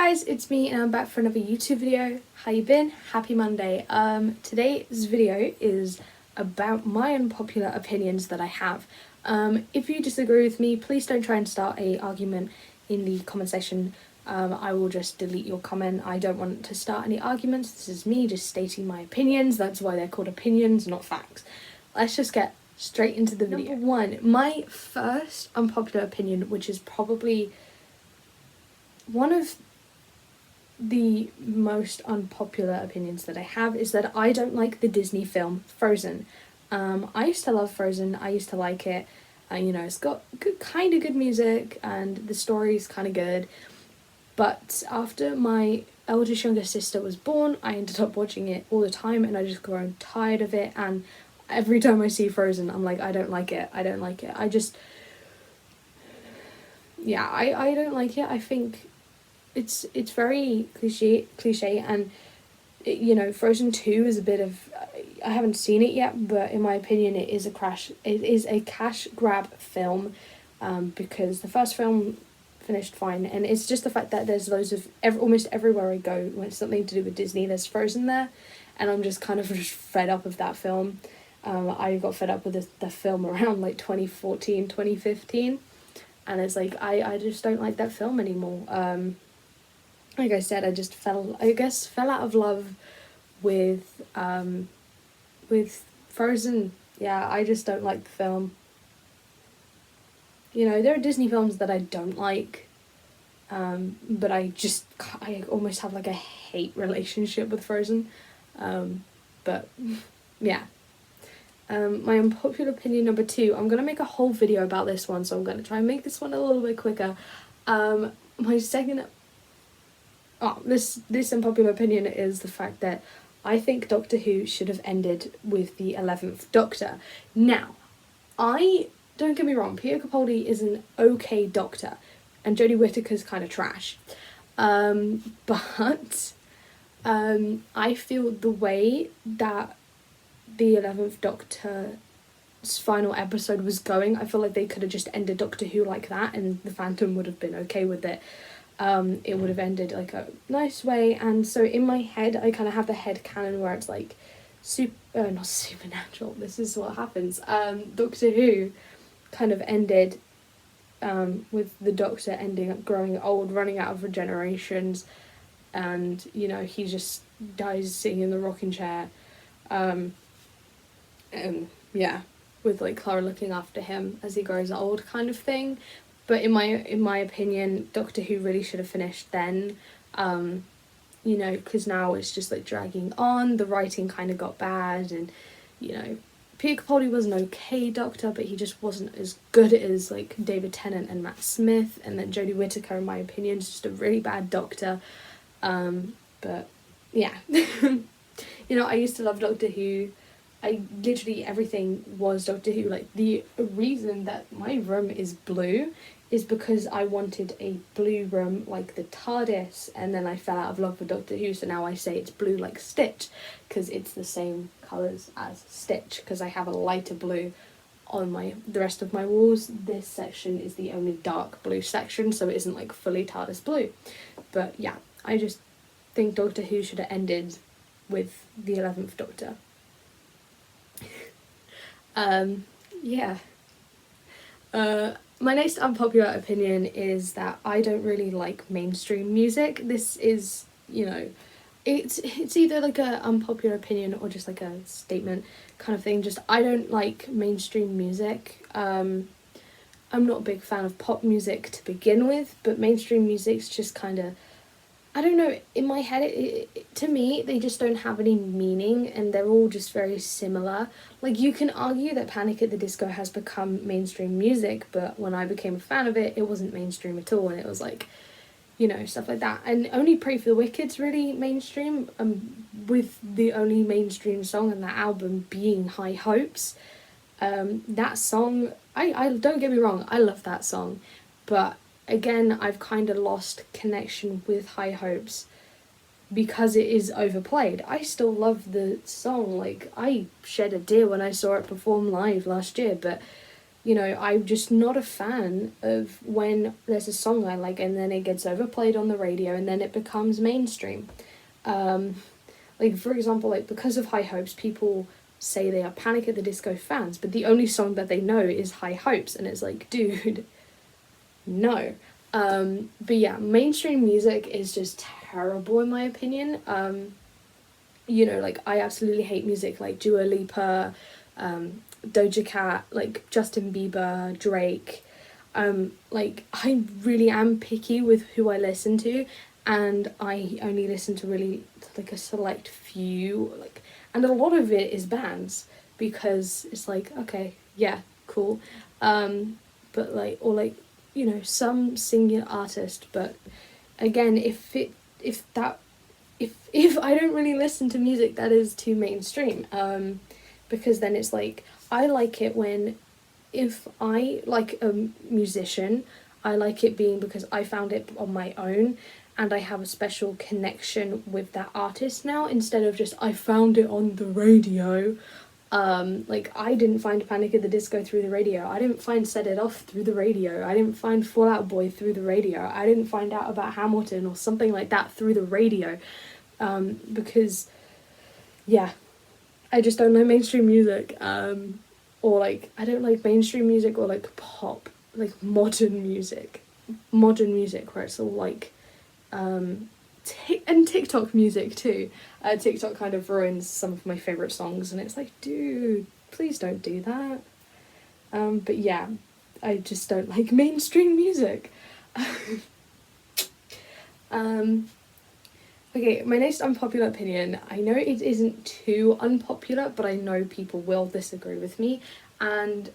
guys, it's me and I'm back for another YouTube video. How you been? Happy Monday. Today's video is about my unpopular opinions that I have. If you disagree with me, please don't try and start a argument in the comment section. I will just delete your comment. I don't want to start any arguments. This is me just stating my opinions. That's why they're called opinions, not facts. Let's just get straight into the video. Number one, my first unpopular opinion, which is probably one of the most unpopular opinions that I have, is that I don't like the Disney film Frozen. I used to love Frozen. I used to like it. It's got kind of good music and the story's kind of good. But after my eldest younger sister was born, I ended up watching it all the time and I just grown tired of it. And every time I see Frozen, I'm like, I don't like it. I don't like it. I don't like it. I think it's very cliche and Frozen 2 is a bit of, I haven't seen it yet, but in my opinion it is a cash grab film, because the first film finished fine, and it's just the fact that there's loads of almost everywhere I go when it's something to do with Disney, there's Frozen there, and I'm just kind of just fed up of that film. I got fed up with the film around like 2014, 2015, and it's like I just don't like that film anymore. Like I said, I just fell out of love with Frozen. Yeah, I just don't like the film. There are Disney films that I don't like, but I almost have like a hate relationship with Frozen. But yeah. My unpopular opinion number 2, I'm gonna make a whole video about this one, so I'm gonna try and make this one a little bit quicker. My second this unpopular opinion is the fact that I think Doctor Who should have ended with the 11th Doctor. Now, don't get me wrong, Peter Capaldi is an okay Doctor, and Jodie Whittaker's kind of trash. But I feel the way that the 11th Doctor's final episode was going, I feel like they could have just ended Doctor Who like that, and the Phantom would have been okay with it. It would have ended like a nice way, and so in my head I kind of have the head canon where it's like not supernatural, this is what happens. Doctor Who kind of ended with the Doctor ending up growing old, running out of regenerations, and he just dies sitting in the rocking chair, with like Clara looking after him as he grows old, kind of thing. But in my opinion, Doctor Who really should have finished then, because now it's just like dragging on. The writing kind of got bad, and Peter Capaldi was an okay Doctor, but he just wasn't as good as like David Tennant and Matt Smith. And then Jodie Whittaker, in my opinion, is just a really bad Doctor. But yeah, I used to love Doctor Who. Literally everything was Doctor Who. Like, the reason that my room is blue is because I wanted a blue room like the TARDIS, and then I fell out of love with Doctor Who, so now I say it's blue like Stitch, because it's the same colours as Stitch, because I have a lighter blue on the rest of my walls. This section is the only dark blue section, so it isn't like fully TARDIS blue. But yeah, I just think Doctor Who should have ended with the 11th Doctor. My next unpopular opinion is that I don't really like mainstream music. This is, it's either like a unpopular opinion or just like a statement kind of thing. Just, I don't like mainstream music. I'm not a big fan of pop music to begin with, but mainstream music's just kind of, I don't know, in my head, to me, they just don't have any meaning, and they're all just very similar. Like, you can argue that Panic at the Disco has become mainstream music, but when I became a fan of it, it wasn't mainstream at all, and it was like, stuff like that. And Only Pray for the Wicked's really mainstream, with the only mainstream song on that album being High Hopes. That song, I don't get me wrong, I love that song, but again, I've kind of lost connection with High Hopes because it is overplayed. I still love the song. Like, I shed a tear when I saw it perform live last year, but you know, I'm just not a fan of when there's a song I like and then it gets overplayed on the radio and then it becomes mainstream. Like, for example, like, because of High Hopes, people say they are Panic at the Disco fans, but the only song that they know is High Hopes, and it's like, dude, no. But yeah, mainstream music is just terrible in my opinion. You know, like, I absolutely hate music like Dua Lipa, Doja Cat, like Justin Bieber, Drake. Like, I really am picky with who I listen to, and I only listen to really like a select few, like, and a lot of it is bands, because it's like, okay, yeah, cool, but like, or like, you know, some singular artist, but again, if I don't really listen to music that is too mainstream, because then it's like, I like it when, if I like a musician, I like it being because I found it on my own and I have a special connection with that artist now, instead of just I found it on the radio. Like, I didn't find Panic at the Disco through the radio. I didn't find Set It Off through the radio. I didn't find Fall Out Boy through the radio. I didn't find out about Hamilton or something like that through the radio. Because, yeah, I just don't know mainstream music. Or like, I don't like mainstream music or like pop, like modern music where it's all like, and TikTok music too. TikTok kind of ruins some of my favourite songs, and it's like, dude, please don't do that. But yeah, I just don't like mainstream music. Okay, my next unpopular opinion. I know it isn't too unpopular, but I know people will disagree with me. And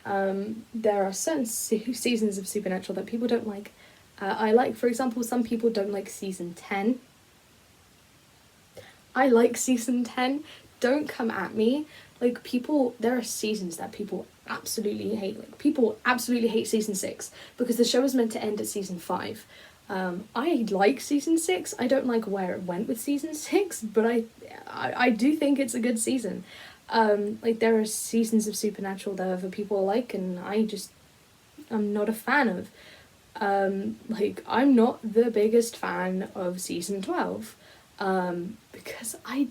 there are certain seasons of Supernatural that people don't like. I like, for example, some people don't like season 10. I like season 10. Don't come at me. Like, people, there are seasons that people absolutely hate. Like, people absolutely hate season 6 because the show was meant to end at season 5. I like season 6. I don't like where it went with season 6, but I do think it's a good season. Like, there are seasons of Supernatural that other people like, and I'm not a fan of. Like, I'm not the biggest fan of season 12. Because I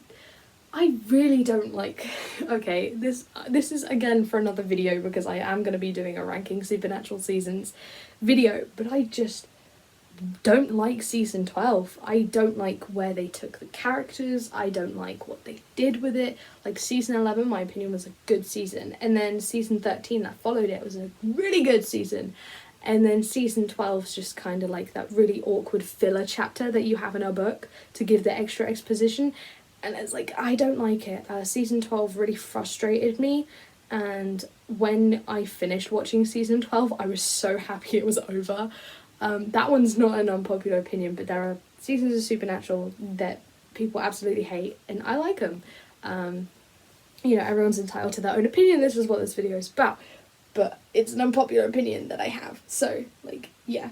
really don't like, okay, this is again for another video, because I am going to be doing a ranking Supernatural seasons video, but I just don't like season 12. I don't like where they took the characters. I don't like what they did with it. Like, season 11, my opinion, was a good season, and then season 13 that followed it was a really good season. And then season 12's just kind of like that really awkward filler chapter that you have in a book to give the extra exposition. And it's like, I don't like it. Season 12 really frustrated me. And when I finished watching season 12, I was so happy it was over. That one's not an unpopular opinion, but there are seasons of Supernatural that people absolutely hate, and I like them. You know, everyone's entitled to their own opinion. This is what this video is about. But it's an unpopular opinion that I have. So, like, yeah.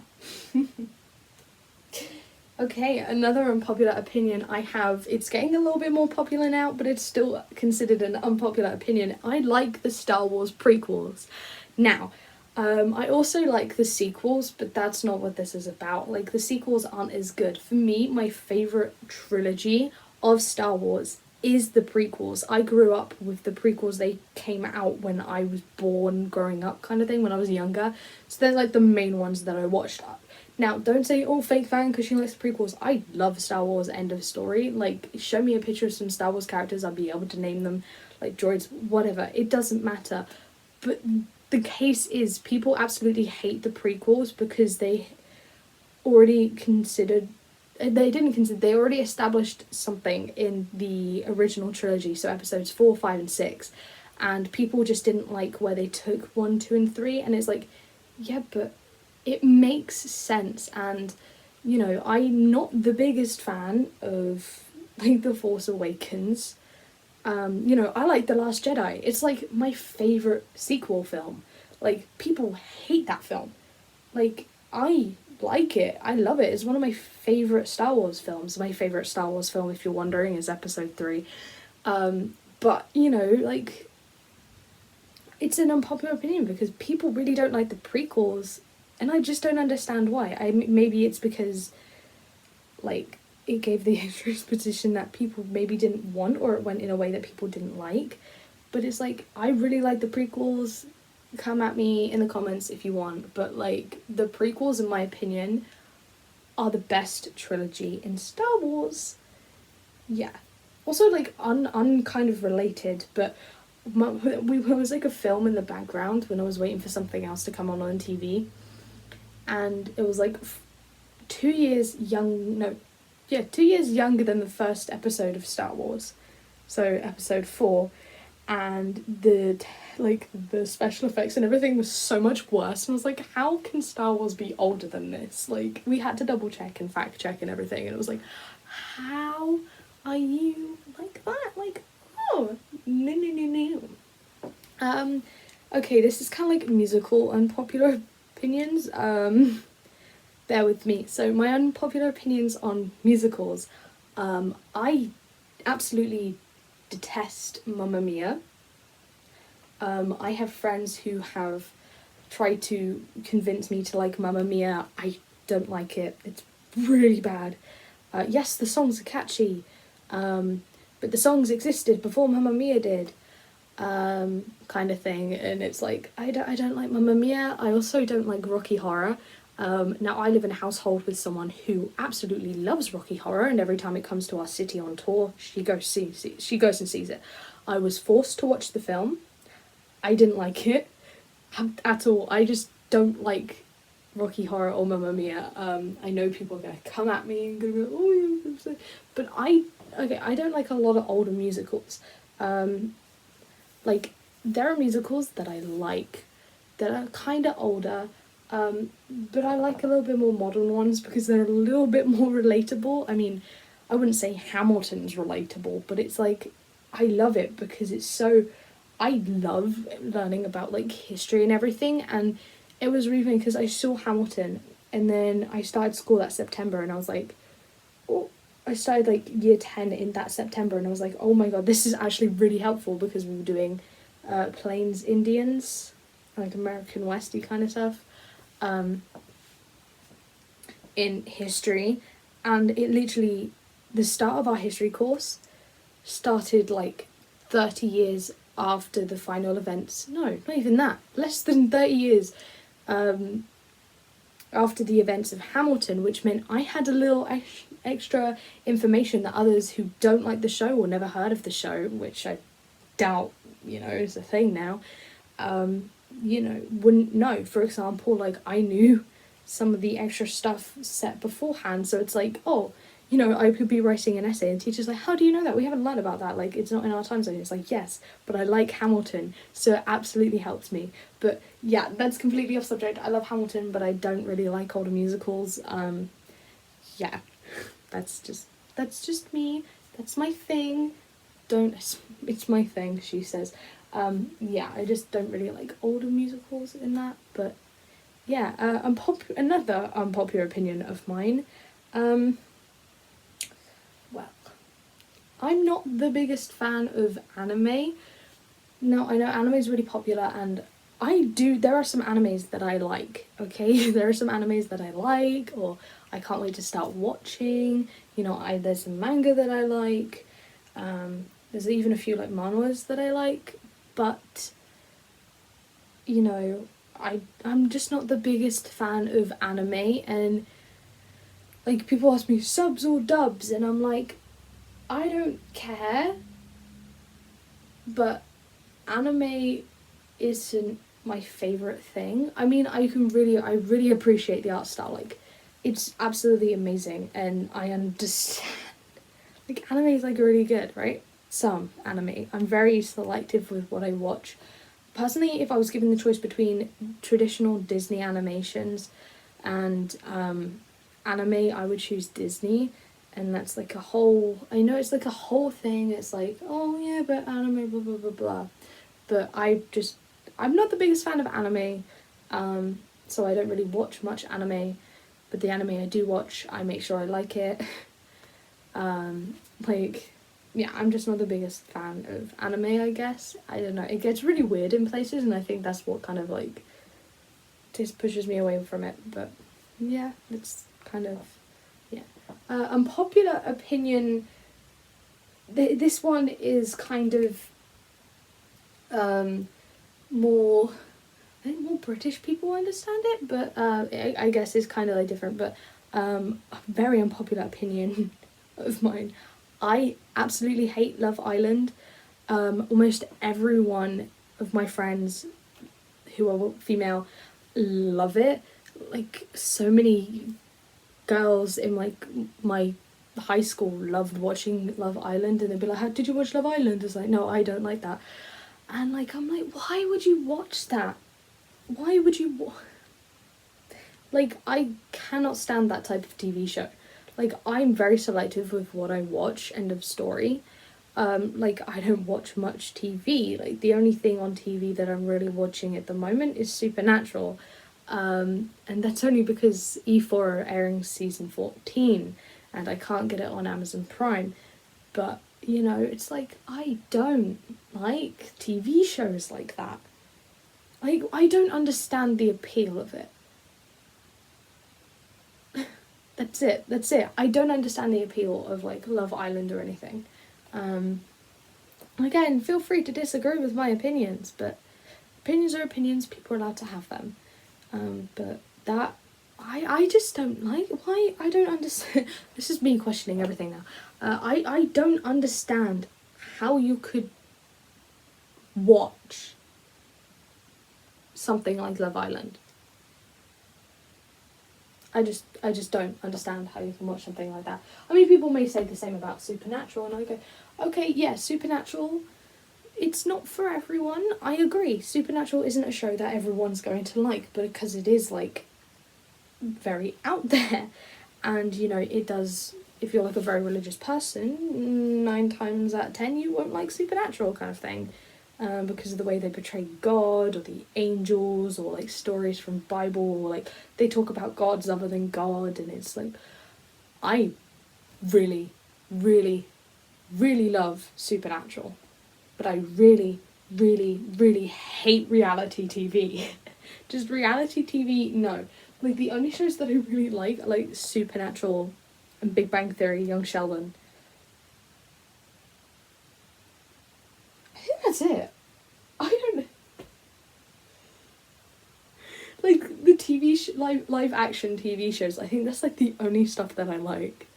Okay, another unpopular opinion I have. It's getting a little bit more popular now, but it's still considered an unpopular opinion. I like the Star Wars prequels. Now, I also like the sequels, but that's not what this is about. Like, the sequels aren't as good. For me, my favourite trilogy of Star Wars is the prequels. I grew up with the prequels. They came out when I was born, growing up kind of thing, when I was younger. So they're like the main ones that I watched. Now, don't say, oh, fake fan because she likes the prequels. I love Star Wars, end of story. Like, show me a picture of some Star Wars characters, I'll be able to name them, like droids, whatever. It doesn't matter. But the case is, people absolutely hate the prequels because they already considered they already established something in the original trilogy, so episodes 4, 5 and 6, and people just didn't like where they took 1, 2 and 3, and it's like, yeah, but it makes sense. And, you know, I'm not the biggest fan of, like, The Force Awakens. You know, I like The Last Jedi. It's like my favourite sequel film. Like, people hate that film. Like, I like it. I love it. It's one of my favourite Star Wars films. My favourite Star Wars film, if you're wondering, is episode 3. But, you know, like, it's an unpopular opinion because people really don't like the prequels, and I just don't understand why. Maybe it's because, like, it gave the exposition that people maybe didn't want, or it went in a way that people didn't like. But it's like, I really like the prequels. Come at me in the comments if you want, but like, the prequels, in my opinion, are the best trilogy in Star Wars. Yeah. Also, like, kind of related, but there was like a film in the background when I was waiting for something else to come on TV, and it was like 2 years young. No, yeah, 2 years younger than the first episode of Star Wars, so episode 4, and the special effects and everything was so much worse, and I was like, how can Star Wars be older than this? Like, we had to double check and fact check and everything, and it was like, how are you like that? Like, oh, no. Okay, this is kind of like musical unpopular opinions. Bear with me. So my unpopular opinions on musicals. I absolutely detest Mamma Mia. I have friends who have tried to convince me to like Mamma Mia. I don't like it. It's really bad. Yes, the songs are catchy, but the songs existed before Mamma Mia did, kind of thing. And it's like, I don't like Mamma Mia. I also don't like Rocky Horror. Now, I live in a household with someone who absolutely loves Rocky Horror, and every time it comes to our city on tour, she goes and sees it. I was forced to watch the film. I didn't like it at all. I just don't like Rocky Horror or Mamma Mia. I know people are gonna come at me and gonna go, oh, you're upset. But I don't like a lot of older musicals. Like, there are musicals that I like that are kind of older, but I like a little bit more modern ones because they're a little bit more relatable. I mean, I wouldn't say Hamilton's relatable, but it's like, I love it because it's so, I love learning about like history and everything. And it was really funny because I saw Hamilton, and then I started school that September, and I was like, oh, I started like year 10 in that September, and I was like, oh my god, this is actually really helpful because we were doing Plains Indians, like American Westy kind of stuff, in history. And it literally, the start of our history course started like 30 years after the final events. No, not even that. Less than 30 years after the events of Hamilton, which meant I had a little extra information that others who don't like the show or never heard of the show, which I doubt, is a thing now, wouldn't know. For example, like, I knew some of the extra stuff set beforehand, so it's like, oh, I could be writing an essay and teacher's like, how do you know that? We haven't learned about that. Like, it's not in our time zone. It's like, yes, but I like Hamilton, so it absolutely helps me. But yeah, that's completely off subject. I love Hamilton, but I don't really like older musicals. Yeah, that's just me. That's my thing. It's my thing, she says. Yeah, I just don't really like older musicals in that. But yeah, another unpopular opinion of mine. Well, I'm not the biggest fan of anime. Now, I know anime is really popular, and there are some animes that I like, okay? There are some animes that I like, or I can't wait to start watching. There's some manga that I like. There's even a few, like, manhwas that I like, but, I'm just not the biggest fan of anime, and, like, people ask me subs or dubs, and I'm like, I don't care, but anime isn't my favourite thing. I mean, I really appreciate the art style. Like, it's absolutely amazing, and I understand. Like, anime is, like, really good, right? Some anime. I'm very selective with what I watch. Personally, if I was given the choice between traditional Disney animations and anime, I would choose Disney. And that's like I know it's like a whole thing. It's like, oh yeah, but anime, blah, blah, blah, blah. But I'm not the biggest fan of anime, so I don't really watch much anime. But the anime I do watch, I make sure I like it. Like, yeah, I'm just not the biggest fan of anime, I guess. I don't know. It gets really weird in places, and I think that's what kind of like just pushes me away from it. But yeah, it's kind of, yeah. Unpopular opinion. This one is kind of more. I think more British people understand it, but I guess it's kind of like different. But a very unpopular opinion of mine. I absolutely hate Love Island. Almost everyone of my friends who are female love it. Like, so many girls in like my high school loved watching Love Island, and they'd be like, "How did you watch Love Island?" It's like, no, I don't like that. And like, I'm like, why would you watch that? Why would you like, I cannot stand that type of TV show. Like, I'm very selective with what I watch, end of story. Like, I don't watch much TV. Like, the only thing on TV that I'm really watching at the moment is Supernatural. And that's only because E4 are airing season 14 and I can't get it on Amazon Prime. But, you know, it's like, I don't like TV shows like that. Like, I don't understand the appeal of it. That's it. I don't understand the appeal of like Love Island or anything. Again, feel free to disagree with my opinions, but opinions are opinions, people are allowed to have them. But that, I just don't like. Why? I don't understand. This is me questioning everything now. I don't understand how you could watch something like Love Island. I just don't understand how you can watch something like that. I mean, people may say the same about Supernatural, and I go, okay, yeah, Supernatural, it's not for everyone. I agree. Supernatural isn't a show that everyone's going to like, but because it is, like, very out there, and, you know, it does, if you're, like, a very religious person, 9 times out of 10 you won't like Supernatural kind of thing. Because of the way they portray God or the angels or like stories from Bible, or like they talk about gods other than God, and it's like, I really, really, really love Supernatural, but I really, really, really hate reality TV. Just reality TV, no. Like, the only shows that I really like are like Supernatural and Big Bang Theory, Young Sheldon. I think that's it. I don't know. Like, the live action TV shows, I think that's like the only stuff that I like.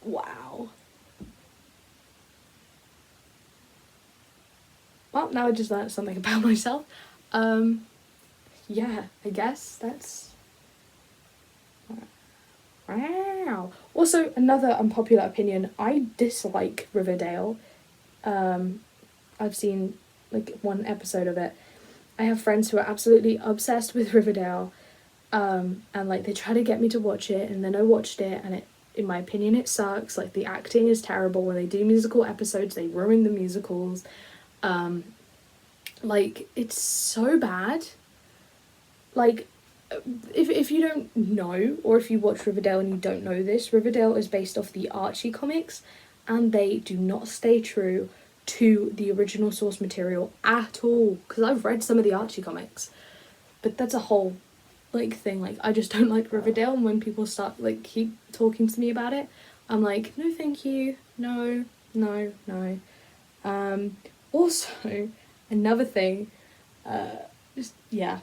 Wow. Well, now I just learned something about myself. Yeah, I guess that's... Wow. Also, another unpopular opinion, I dislike Riverdale. I've seen like 1 episode of it. I have friends who are absolutely obsessed with Riverdale, and like they try to get me to watch it, and then I watched it, and it, in my opinion, it sucks. Like, the acting is terrible. When they do musical episodes, they ruin the musicals. Like, it's so bad. Like, if you don't know, or if you watch Riverdale and you don't know this, Riverdale is based off the Archie comics, and they do not stay true to the original source material at all. Because I've read some of the Archie comics, but that's a whole like thing. Like, I just don't like Riverdale, and when people start like keep talking to me about it, I'm like, no thank you, no. Also, another thing, just, yeah,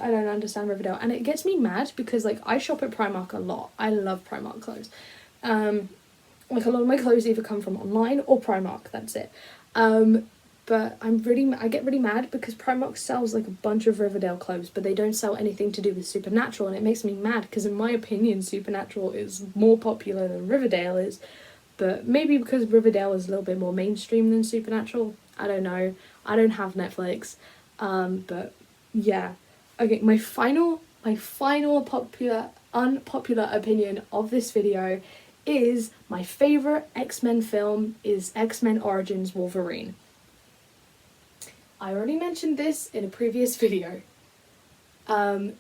I don't understand Riverdale, and it gets me mad because like I shop at Primark a lot. I love Primark clothes. Like, a lot of my clothes either come from online or Primark, that's it. But I get really mad because Primark sells like a bunch of Riverdale clothes, but they don't sell anything to do with Supernatural, and it makes me mad because in my opinion Supernatural is more popular than Riverdale is. But maybe because Riverdale is a little bit more mainstream than Supernatural. I don't know. I don't have Netflix. But yeah. Okay, my final unpopular opinion of this video is my favourite X-Men film is X-Men Origins Wolverine. I already mentioned this in a previous video. And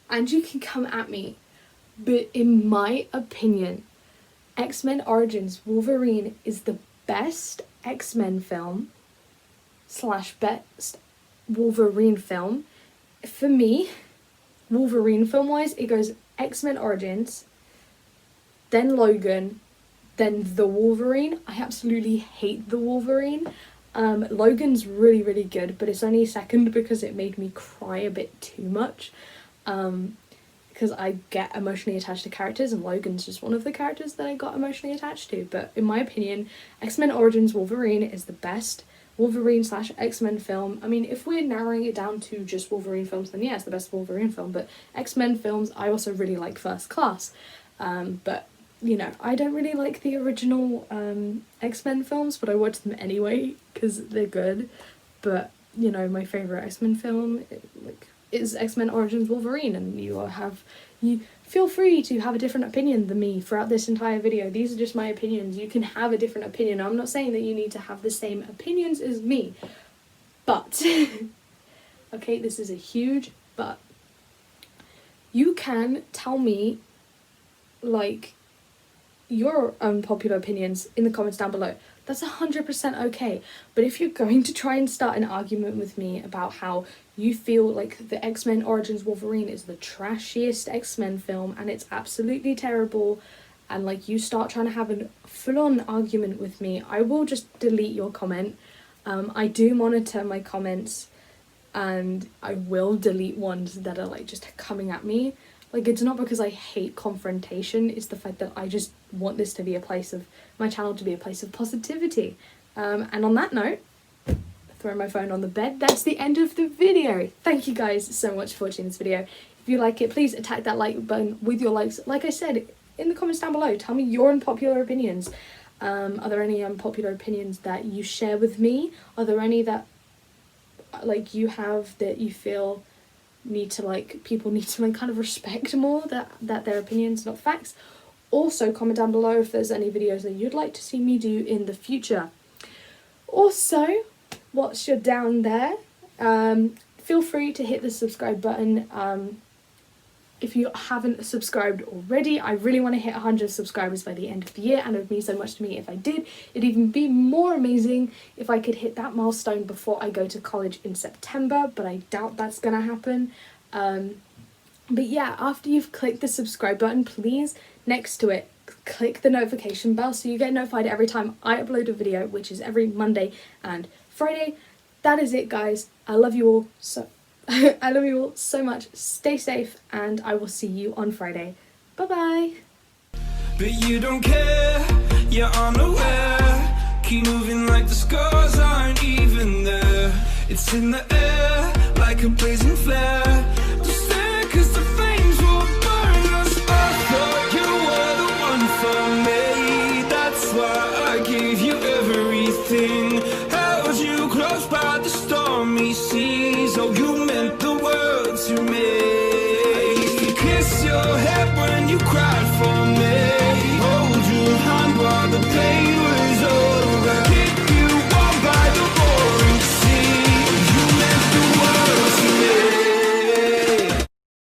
you can come at me, but in my opinion, X-Men Origins Wolverine is the best X-Men film / best Wolverine film. For me, Wolverine film wise, it goes X-Men Origins, then Logan, then the Wolverine. I absolutely hate the Wolverine. Logan's really, really good, but it's only second because it made me cry a bit too much. Because I get emotionally attached to characters, and Logan's just one of the characters that I got emotionally attached to. But in my opinion, X-Men Origins Wolverine is the best Wolverine / X-Men film. I mean, if we're narrowing it down to just Wolverine films, then yeah, it's the best Wolverine film. But X-Men films, I also really like First Class. But, you know, I don't really like the original X-Men films, but I watch them anyway because they're good. But, you know, my favourite X-Men film, is X-Men Origins Wolverine, and you feel free to have a different opinion than me throughout this entire video. These are just my opinions. You can have a different opinion. I'm not saying that you need to have the same opinions as me, but okay, this is a huge but. You can tell me like your unpopular opinions in the comments down below. That's 100% okay. But if you're going to try and start an argument with me about how you feel like the X-Men Origins Wolverine is the trashiest X-Men film and it's absolutely terrible, and like you start trying to have a full-on argument with me, I will just delete your comment. I do monitor my comments, and I will delete ones that are like just coming at me. Like, it's not because I hate confrontation, it's the fact that I just want this to be a place of, my channel to be a place of positivity. And on that note, throw my phone on the bed, that's the end of the video. Thank you guys so much for watching this video. If you like it, please attack that like button with your likes. Like I said, in the comments down below, tell me your unpopular opinions. Are there any unpopular opinions that you share with me? Are there any that like you have that you feel people need to like kind of respect more, that their opinions, not facts? Also, comment down below if there's any videos that you'd like to see me do in the future. Also, whilst you're down there, feel free to hit the subscribe button. If you haven't subscribed already, I really want to hit 100 subscribers by the end of the year, and it would mean so much to me if I did. It'd even be more amazing if I could hit that milestone before I go to college in September, but I doubt that's gonna happen. But yeah, after you've clicked the subscribe button, please, next to it, click the notification bell so you get notified every time I upload a video, which is every Monday and Friday. That is it, guys. I love you all I love you all so much. Stay safe, and I will see you on Friday. Bye bye. But you don't care, you're unaware. Keep moving like the scars aren't even there. It's in the air like a blazing flare. Just stare, 'cause the flames will burn us. I thought you were the one for me. That's why I gave you everything. Held you close by the stormy seas. Oh, you meant the world to me. I used to kiss your head when you cried.